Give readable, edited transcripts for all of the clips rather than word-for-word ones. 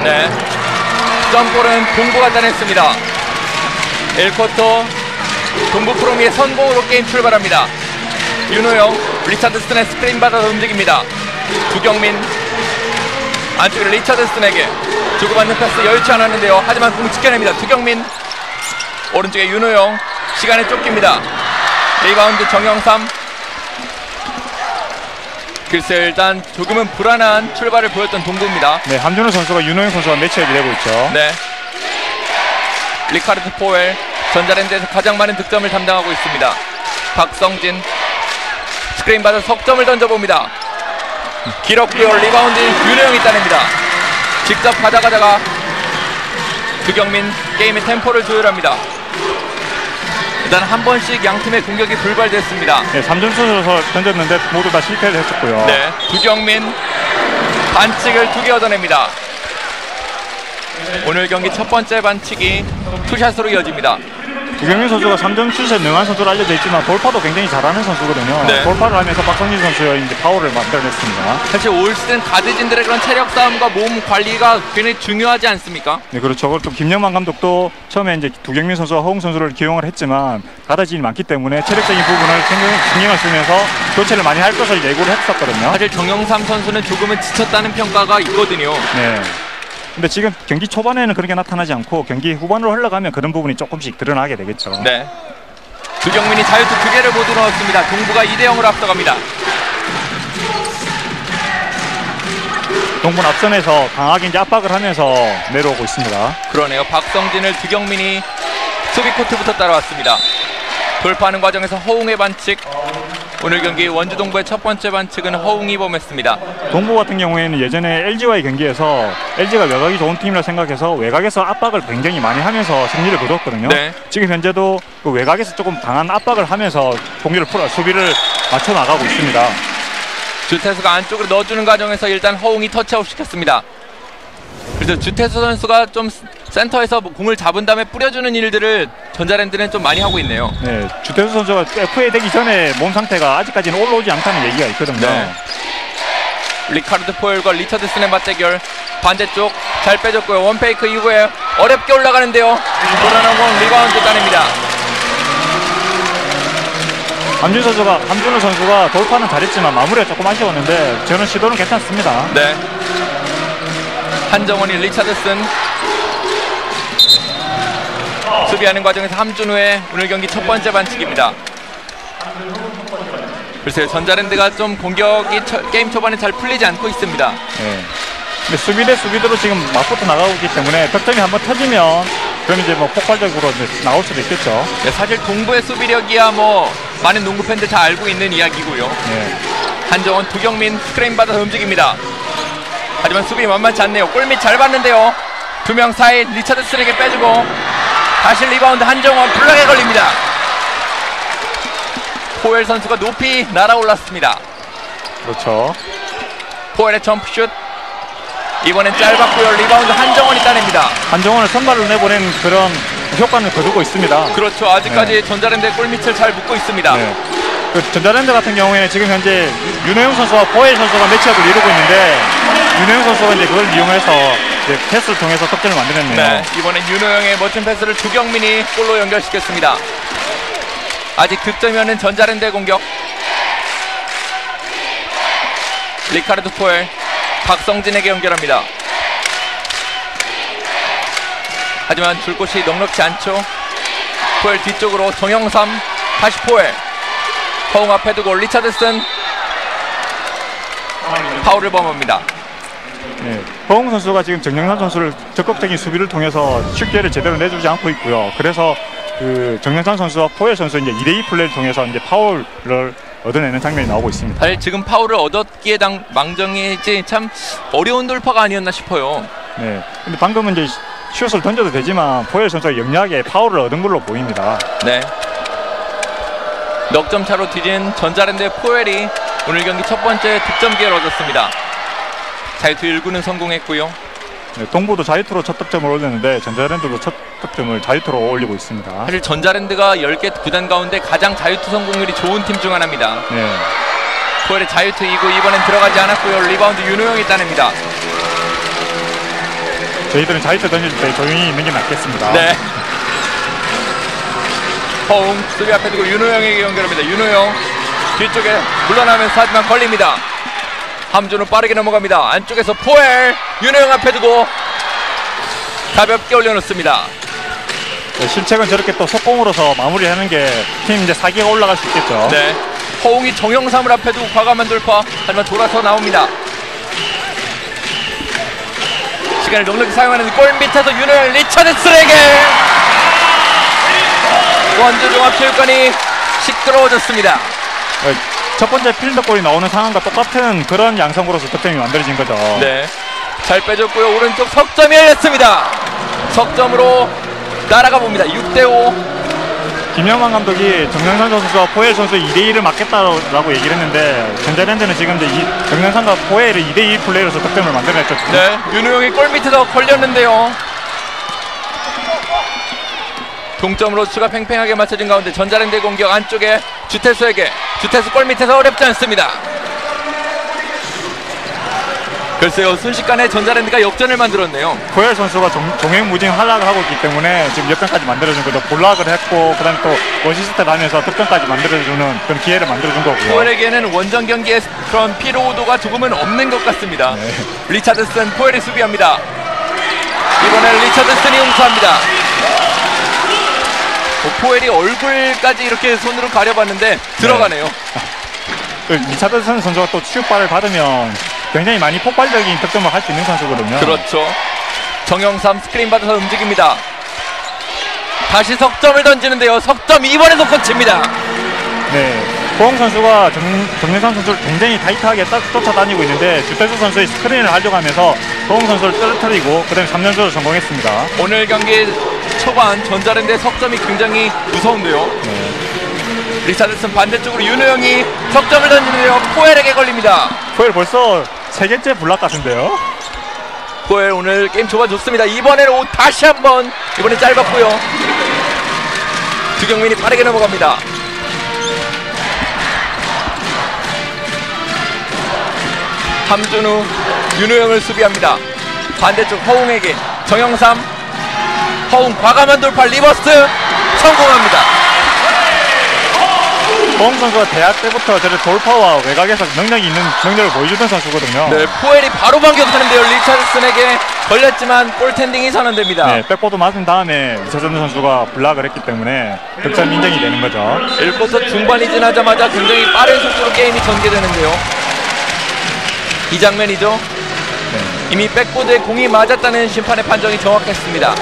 네. 점골은 동부가 따냈습니다. 1쿼터 동부 프로미의 선공으로 게임 출발합니다. 윤호영, 리차드슨의 스크린 받아서 움직입니다. 두경민 안쪽에 리차드슨에게 주고받는 패스 여유치 않았는데요. 하지만 공 지켜냅니다. 두경민 오른쪽에 윤호영 시간에 쫓깁니다. 리바운드 정영삼. 글쎄요, 일단 조금은 불안한 출발을 보였던 동부입니다. 네, 함준호 선수가 윤호영 선수와 매치업이 되고 있죠. 네. 리카르드 포웰 전자랜드에서 가장 많은 득점을 담당하고 있습니다. 박성진 스크린 받아 석점을 던져봅니다. 길었고요. 리바운드 윤호영이 따냅니다. 직접 가져가다가 두경민 게임의 템포를 조율합니다. 일단 한 번씩 양 팀의 공격이 불발됐습니다. 네, 3점슛을 던졌는데 모두 다 실패를 했었고요. 네, 두경민 반칙을 2개 얻어냅니다. 오늘 경기 첫 번째 반칙이 투샷으로 이어집니다. 두경민 선수가 3점슛에 능한 선수로 알려져 있지만 돌파도 굉장히 잘하는 선수거든요. 네. 돌파를 하면서 박성진 선수의 이제 파울을 만들어냈습니다. 사실 올 시즌 가드진들의 그런 체력 싸움과 몸 관리가 굉장히 중요하지 않습니까? 네, 그렇죠. 또 김영만 감독도 처음에 이제 두경민 선수와 허웅 선수를 기용을 했지만 가드진이 많기 때문에 체력적인 부분을 신경을 쓰면서 교체를 많이 할 것을 예고를 했었거든요. 사실 정영삼 선수는 조금은 지쳤다는 평가가 있거든요. 네. 근데 지금 경기 초반에는 그렇게 나타나지 않고 경기 후반으로 흘러가면 그런 부분이 조금씩 드러나게 되겠죠. 네. 두경민이 자유투 2개를 모두 넣었습니다. 동부가 2대0으로 앞서갑니다. 동부는 앞선에서 강하게 이제 압박을 하면서 내려오고 있습니다. 그러네요. 박성진을 두경민이 수비 코트부터 따라왔습니다. 돌파하는 과정에서 허웅의 반칙. 오늘 경기 원주 동부의 첫 번째 반칙은 허웅이 범했습니다. 동부 같은 경우에는 예전에 LG와의 경기에서 LG가 외곽이 좋은 팀이라 생각해서 외곽에서 압박을 굉장히 많이 하면서 승리를 거뒀거든요. 네. 지금 현재도 그 외곽에서 조금 강한 압박을 하면서 공격을 수비를 맞춰 나가고 있습니다. 주태수가 안쪽으로 넣어주는 과정에서 일단 허웅이 터치아웃 시켰습니다. 그래서 주태수 선수가 좀 센터에서 공을 잡은 다음에 뿌려주는 일들을 전자랜드는 좀 많이 하고 있네요. 네, 주태수 선수가 FA 되기 전에 몸 상태가 아직까지는 올라오지 않다는 얘기가 있거든요. 네. 리카르드 포엘과 리차드슨의 맞대결. 반대쪽 잘 빼줬고요. 원페이크 이후에 어렵게 올라가는데요. 돌아나온 공 리바운드 따냅니다. 함준호 선수가 돌파는 잘했지만 마무리가 조금 아쉬웠는데 저는 시도는 괜찮습니다. 네. 한정원이 리차드슨 수비하는 과정에서 함준호의 오늘 경기 첫 번째 반칙입니다. 글쎄요, 전자랜드가 좀 공격이 게임 초반에 잘 풀리지 않고 있습니다. 네. 근데 수비 대 수비대로 지금 맞붙어 나가고 있기 때문에 득점이 한번 터지면 그럼 이제 뭐 폭발적으로 이제 나올 수도 있겠죠. 네, 사실 동부의 수비력이야 뭐 많은 농구 팬들 다 알고 있는 이야기고요. 네. 한정원, 두경민 스크린 받아서 움직입니다. 하지만 수비 만만치 않네요. 골밑 잘 봤는데요. 두 명 사이 리차드슨에게 빼주고 다시 리바운드 한정원 블락에 걸립니다. 포엘 선수가 높이 날아올랐습니다. 그렇죠. 포엘의 점프슛 이번엔 짧았고요. 리바운드 한정원이 따냅니다. 한정원을 선발로 내보낸 그런 효과는 거두고 있습니다. 그렇죠. 아직까지 네. 전자랜드의 골밑을 잘 묶고 있습니다. 네. 그 전자랜드 같은 경우에는 지금 현재 윤호영 선수와 포엘 선수가 매치업을 이루고 있는데 윤호영 선수가 이제 그걸 이용해서 이제 패스를 통해서 득점을 만들었네요. 네, 이번엔 윤호영의 멋진 패스를 두경민이 골로 연결시켰습니다. 아직 득점이 없는 전자랜드의 공격. 리카르드 포엘 박성진에게 연결합니다. 하지만 줄 곳이 넉넉지 않죠. 포엘 뒤쪽으로 정영삼 다시 포엘 허웅 앞에 두고 리차드슨 파울을 범합니다. 네. 허웅 선수가 지금 정영삼 선수를 적극적인 수비를 통해서 쉽게를 제대로 내주지 않고 있고요. 그래서 그 정영삼 선수와 포엘 선수 이제 2대2 플레이를 통해서 이제 파울을 얻어내는 장면이 나오고 있습니다. 사실 지금 파울을 얻었기에 망정이지 참 어려운 돌파가 아니었나 싶어요. 네. 근데 방금은 이제 슛을 던져도 되지만 포엘 선수가 영리하게 파울을 얻은 걸로 보입니다. 네. 넉점 차로 뒤진 전자랜드의 포엘이 오늘 경기 첫 번째 득점 기회를 얻었습니다. 자유투 1구는 성공했고요. 네, 동부도 자유투로 첫 득점을 올렸는데 전자랜드도 첫 득점을 자유투로 올리고 있습니다. 사실 전자랜드가 10개 구단 가운데 가장 자유투 성공률이 좋은 팀 중 하나입니다. 네. 포엘의 자유투 2구 이번엔 들어가지 않았고요. 리바운드 윤호영이 따냅니다. 저희들은 자유투 던질 때 조용히 있는 게 낫겠습니다. 네. 허웅 수비 앞에 두고 윤호영에게 연결합니다. 윤호영 뒤쪽에 물러나면서 하지만 걸립니다. 함준우 빠르게 넘어갑니다. 안쪽에서 포엘 윤호영 앞에 두고 가볍게 올려놓습니다. 네, 실책은 저렇게 또 속공으로서 마무리하는 게 팀 이제 사기가 올라갈 수 있겠죠. 네. 허웅이 정영삼을 앞에 두고 과감한 돌파. 하지만 돌아서 나옵니다. 시간을 넉넉히 사용하는 골 밑에서 윤호영 리차드슨에게 원주종합체육관이 시끄러워졌습니다. 네, 첫 번째 필드골이 나오는 상황과 똑같은 그런 양상으로서 득점이 만들어진 거죠. 네. 잘 빼줬고요. 오른쪽 석점이 열렸습니다. 석점으로 날아가 봅니다. 6대5. 김영환 감독이 정영삼 선수와 포엘 선수 2대2를 맞겠다라고 얘기를 했는데 전자랜드는 지금 이제 정영삼과 포엘을 2대2 플레이로서 득점을 만들어냈죠. 네. 윤호영이 골 밑에서 걸렸는데요. 동점으로 추가 팽팽하게 맞춰진 가운데 전자랜드의 공격 안쪽에 주태수에게 주태수 골 밑에서 어렵지 않습니다. 글쎄요, 순식간에 전자랜드가 역전을 만들었네요. 포엘 선수가 종횡무진 활약을 하고 있기 때문에 지금 역전까지 만들어준 거죠. 볼락을 했고 그다음에 또 어시스트를 하면서 득점까지 만들어주는 그런 기회를 만들어준 거고요. 포엘에게는 원정 경기의 그런 피로도가 조금은 없는 것 같습니다. 네. 리차드슨 포엘이 수비합니다. 이번에는 리차드슨이 용서합니다. 포엘이 얼굴까지 이렇게 손으로 가려봤는데 들어가네요. 리차드슨 선수가 또 추격발을 받으면 굉장히 많이 폭발적인 득점을 할 수 있는 선수거든요. 그렇죠. 정영삼 스크린 받아서 움직입니다. 다시 석점을 던지는데요. 석점 이번에도 꽂힙니다. 네, 호웅 선수가 정영삼 선수를 굉장히 타이트하게 쫓아다니고 있는데 주태수 선수의 스크린을 하려고 하면서 호웅 선수를 떨어뜨리고 그 다음에 3연속으로 성공했습니다. 오늘 경기 초반 전자랜드의 석점이 굉장히 무서운데요. 네. 리차드슨 반대쪽으로 윤호영이 석점을 던지는데요. 포엘에게 걸립니다. 포엘 벌써 3개째 블락 같은데요. 포엘 오늘 게임 좁아졌습니다. 이번에는 다시 한번 이번에 짧았고요. 두경민이 빠르게 넘어갑니다. 함준우 윤호영을 수비합니다. 반대쪽 허웅에게 정영삼 허웅 과감한 돌파 리버스 성공합니다. 호웅 선수가 대학 때부터 저런 돌파와 외곽에서 능력이 있는 능력을 보여주던 선수거든요. 네, 포엘이 바로 반격하는데요. 리차드슨에게 걸렸지만 골텐딩이 선언됩니다. 네, 백보드 맞은 다음에 리차드슨 선수가 블락을 했기 때문에 득점 인정이 되는 거죠. 1쿼터 중반이 지나자마자 굉장히 빠른 속도로 게임이 전개되는데요. 이 장면이죠. 네. 이미 백보드에 공이 맞았다는 심판의 판정이 정확했습니다.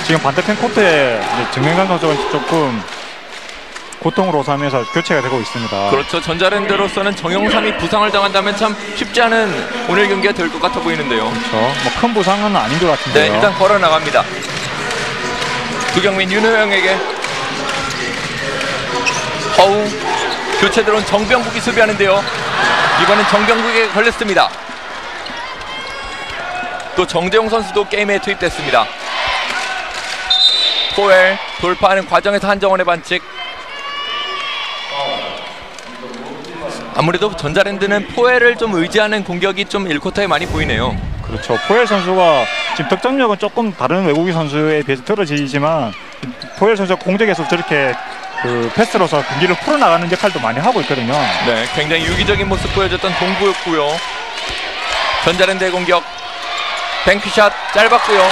지금 반대편 코트에 정영삼 선수가 조금 고통으로 오사하면서 교체가 되고 있습니다. 그렇죠. 전자랜드로서는 정영삼이 부상을 당한다면 참 쉽지 않은 오늘 경기가 될 것 같아 보이는데요. 그렇죠. 뭐 큰 부상은 아닌 것 같은데요. 네, 일단 걸어 나갑니다. 두경민 윤호영에게 허웅 교체 들어온 정병국이 수비하는데요. 이번엔 정병국에게 걸렸습니다. 또 정재용 선수도 게임에 투입됐습니다. 포엘 돌파하는 과정에서 한정원의 반칙. 아무래도 전자랜드는 포엘을 좀 의지하는 공격이 좀 1쿼터에 많이 보이네요. 그렇죠. 포엘 선수가 지금 득점력은 조금 다른 외국인 선수에 비해서 떨어지지만 포엘 선수가 공격에서 저렇게 그 패스로서 경기를 풀어나가는 역할도 많이 하고 있거든요. 네, 굉장히 유기적인 모습 보여줬던 동부였고요. 전자랜드의 공격 뱅크샷 짧았고요.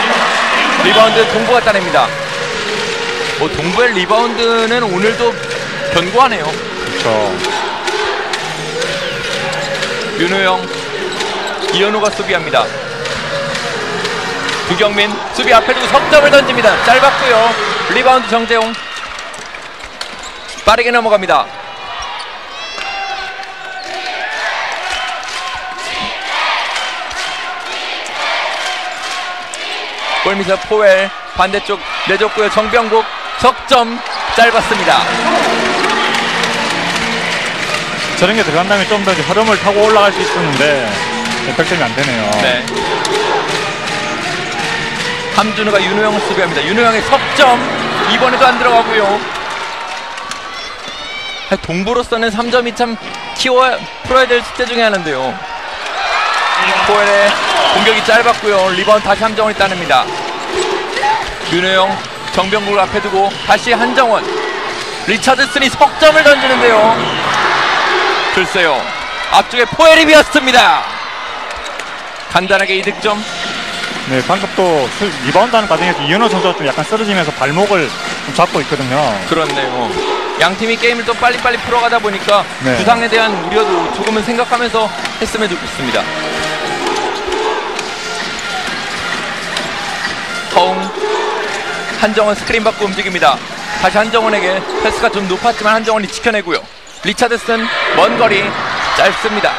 리바운드 동부가 따냅니다. 동부의 리바운드는 오늘도 견고하네요. 그렇죠. 윤호영, 이현우가 수비합니다. 두경민 수비 앞에 두고 석점을 던집니다. 짧았고요. 리바운드 정재용 빠르게 넘어갑니다. 골밑에서 포엘 반대쪽 내줬고요. 정병국 석점 짧았습니다. 저런 게 들어간다면 좀 더 흐름을 타고 올라갈 수 있었는데 득점이 안 되네요. 네. 함준우가 윤호영을 수비합니다. 윤호영의 석점 이번에도 안 들어가고요. 동부로서는 3점이 참 풀어야 될 숙제 중에 하나인데요. 포엘의 공격이 짧았고요. 리바운드 다시 함정원이 따냅니다. 윤호영 정병국을 앞에 두고 다시 한정원. 리차드슨이 석점을 던지는데요. 글쎄요, 앞쪽에 포엘이 비었습니다. 간단하게 이득점. 네, 방금 또 리바운드하는 과정에서 이현호 선수가 좀 약간 쓰러지면서 발목을 좀 잡고 있거든요. 그렇네요. 양 팀이 게임을 또 빨리빨리 풀어가다 보니까 네. 부상에 대한 우려도 조금은 생각하면서 했으면 좋겠습니다. 허웅, 한정원 스크린 받고 움직입니다. 다시 한정원에게 패스가 좀 높았지만 한정원이 지켜내고요. 리차드슨 먼 거리 짧습니다.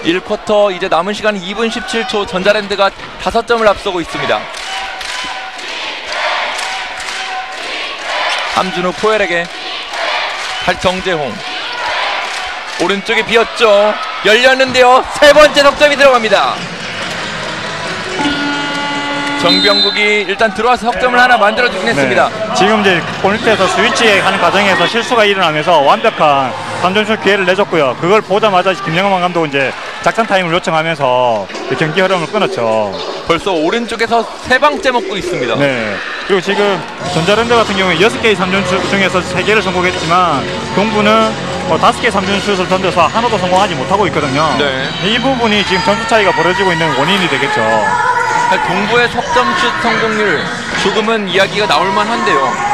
1쿼터 이제 남은 시간 2분 17초. 전자랜드가 5점을 앞서고 있습니다. 함준호 포엘에게 다시 정재홍. 오른쪽에 비었죠. 열렸는데요. 세 번째 석점이 들어갑니다. 정병국이 일단 들어와서 석점을 하나 만들어주긴 했습니다. 네. 지금 이제 포인트에서 스위치하는 과정에서 실수가 일어나면서 완벽한 3점슛 기회를 내줬고요. 그걸 보자마자 김영만 감독은 이제 작전 타임을 요청하면서 경기 흐름을 끊었죠. 벌써 오른쪽에서 3방째 먹고 있습니다. 네. 그리고 지금 전자랜드 같은 경우에 6개의 3점슛 중에서 3개를 성공했지만 동부는 5개의 3점슛을 던져서 하나도 성공하지 못하고 있거든요. 네. 이 부분이 지금 점수 차이가 벌어지고 있는 원인이 되겠죠. 동부의 석점슛 성공률 조금은 이야기가 나올만 한데요.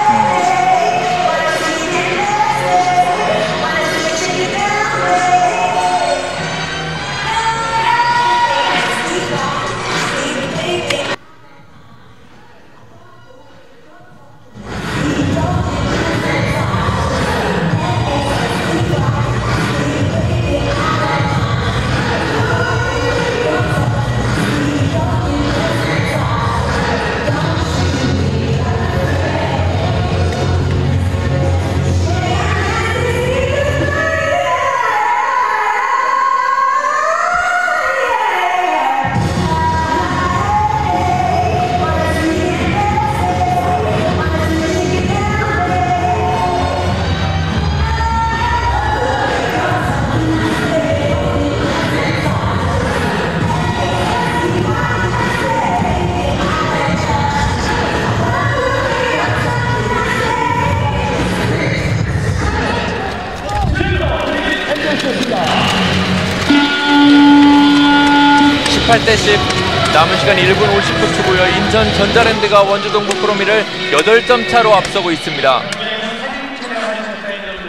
남은 시간 1분 59초고요. 인천 전자랜드가 원주 동부 프로미를 8점 차로 앞서고 있습니다.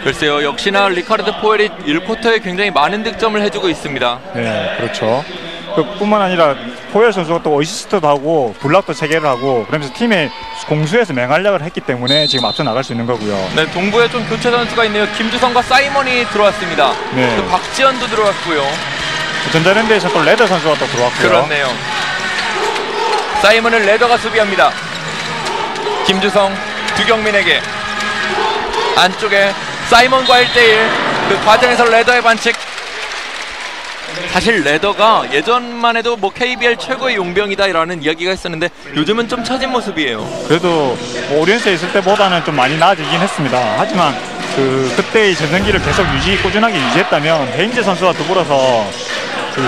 글쎄요, 역시나 리카르드 포엘이 1쿼터에 굉장히 많은 득점을 해주고 있습니다. 네, 그렇죠. 뿐만 아니라 포엘 선수가 또 어시스트도 하고 블락도 3개를 하고 그러면서 팀의 공수에서 맹활약을 했기 때문에 지금 앞서 나갈 수 있는 거고요. 네, 동부에 좀 교체 선수가 있네요. 김주성과 사이먼이 들어왔습니다. 네. 또 박지현도 들어왔고요. 전자랜드에서 또 레더 선수가 또 들어왔고요. 그렇네요. 사이먼을 레더가 수비합니다. 김주성, 두경민에게 안쪽에 사이먼과 1대1. 그 과정에서 레더의 반칙. 사실 레더가 예전만 해도 뭐 KBL 최고의 용병이다라는 이야기가 있었는데 요즘은 좀 처진 모습이에요. 그래도 뭐 오리엔스에 있을 때보다는 좀 많이 나아지긴 했습니다. 하지만 그때의 전성기를 계속 꾸준하게 유지했다면 헤인즈 선수와 더불어서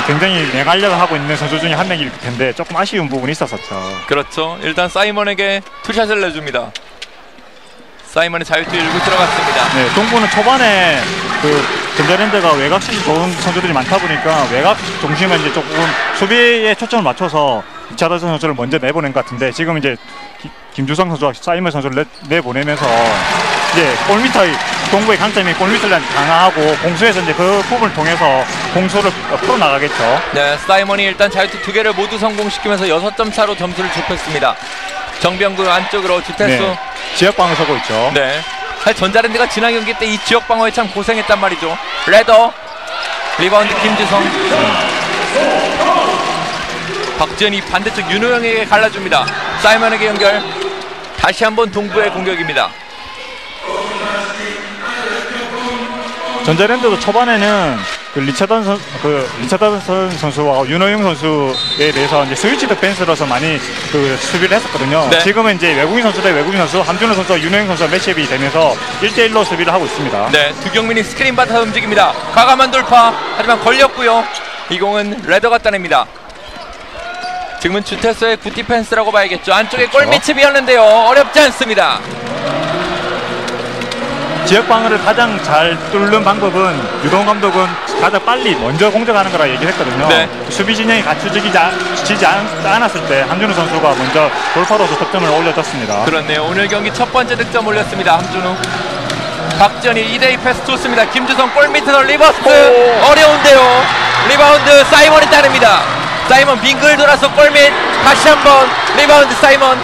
굉장히 맹활약을 하고 있는 선수 중에 한 명일 텐데 조금 아쉬운 부분이 있었었죠. 그렇죠. 일단 사이먼에게 투샷을 내줍니다. 사이먼의 자유투 1구 들어갔습니다. 네, 동부는 초반에 전자랜드가 외곽슛이 좋은 선수들이 많다 보니까 외곽 중심에 이제 조금 수비에 초점을 맞춰서 리차드슨 선수를 먼저 내보낸 것 같은데 지금 이제 김주성 선수와 사이먼 선수를 내보내면서 이제 골밑의 동부의 강점이 골밑을 강화하고 공수에서 이제 그 부분을 통해서 공수를 풀어나가겠죠. 네, 사이먼이 일단 자유투 2개를 모두 성공시키면서 6점 차로 점수를 좁혔습니다. 정병구 안쪽으로 주태수. 네, 지역방어 서고 있죠. 네, 사실 전자랜드가 지난 경기 때 이 지역방어에 참 고생했단 말이죠. 레더 리바운드 김주성. 박지현이 반대쪽 윤호영에게 갈라줍니다. 사이먼에게 연결. 다시 한번 동부의 공격입니다. 전자랜드도 초반에는 리차더슨 선수와 윤호영 선수에 대해서 이제 스위치 디펜스로서 많이 그 수비를 했었거든요. 네. 지금은 이제 외국인 선수 대 외국인 선수, 함준호 선수와 윤호영 선수가 매치업이 되면서 1대1로 수비를 하고 있습니다. 네, 두경민이 스크린 받아 움직입니다. 과감한 돌파. 하지만 걸렸고요. 이 공은 레더가 따냅니다. 지금은 주태서의 굿 디펜스라고 봐야겠죠. 안쪽에 그렇죠. 골밑이 비었는데요. 어렵지 않습니다. 지역 방어를 가장 잘 뚫는 방법은 유동 감독은 가장 빨리 먼저 공격하는 거라 얘기했거든요. 네. 수비 진영이 갖춰지지 않았을 때 함준호 선수가 먼저 돌파로서 득점을 올려줬습니다. 그렇네요. 오늘 경기 첫 번째 득점 올렸습니다. 함준우. 박지현이 2대2 패스 좋습니다. 김주성 골밑에서 리버스. 어려운데요. 리바운드 사이먼이 따냅니다. 사이먼 빙글 돌아서 골밑. 다시 한번 리바운드 사이먼.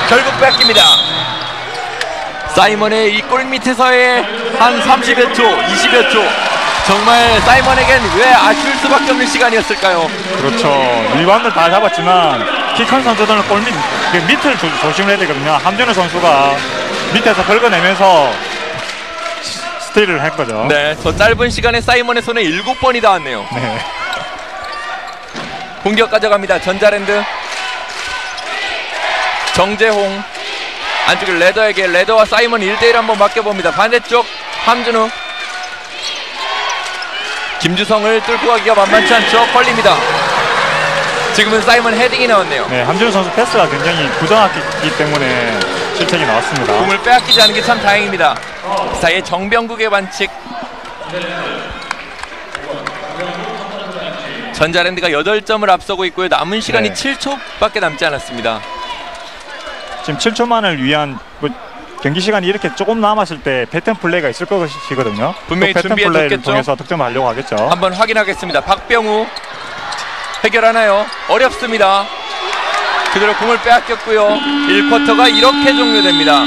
결국 뺏깁니다. 사이먼의 이 골밑에서의 한 30여 초, 20여 초. 정말 사이먼에겐 왜 아쉬울 수밖에 없는 시간이었을까요? 그렇죠. 리바운드 다 잡았지만 키 큰 선수들은 골밑 밑을 조심해야 되거든요. 함준호 선수가 밑에서 긁어내면서 스틸을 한 거죠. 네, 저 짧은 시간에 사이먼의 손에 7번이 닿았네요. 네. 공격 가져갑니다. 전자랜드. 정재홍. 안쪽에 레더에게 레더와 사이먼 1대1 한번 맡겨봅니다. 반대쪽 함준우. 김주성을 뚫고 가기가 만만치 않죠. 걸립니다. 지금은 사이먼 헤딩이 나왔네요. 네, 함준호 선수 패스가 굉장히 부정확했기 때문에 실책이 나왔습니다. 공을 빼앗기지 않은 게 참 다행입니다. 사이의 정병국의 반칙. 전자랜드가 8점을 앞서고 있고요. 남은 시간이 네. 7초밖에 남지 않았습니다. 지금 7초만을 위한 경기 시간이 이렇게 조금 남았을 때 패턴 플레이가 있을 것이거든요. 분명히 패턴 플레이를 준비해뒀겠죠? 통해서 득점을 하려고 하겠죠. 한번 확인하겠습니다. 박병우 해결하나요? 어렵습니다. 그대로 공을 빼앗겼고요. 1쿼터가 이렇게 종료됩니다.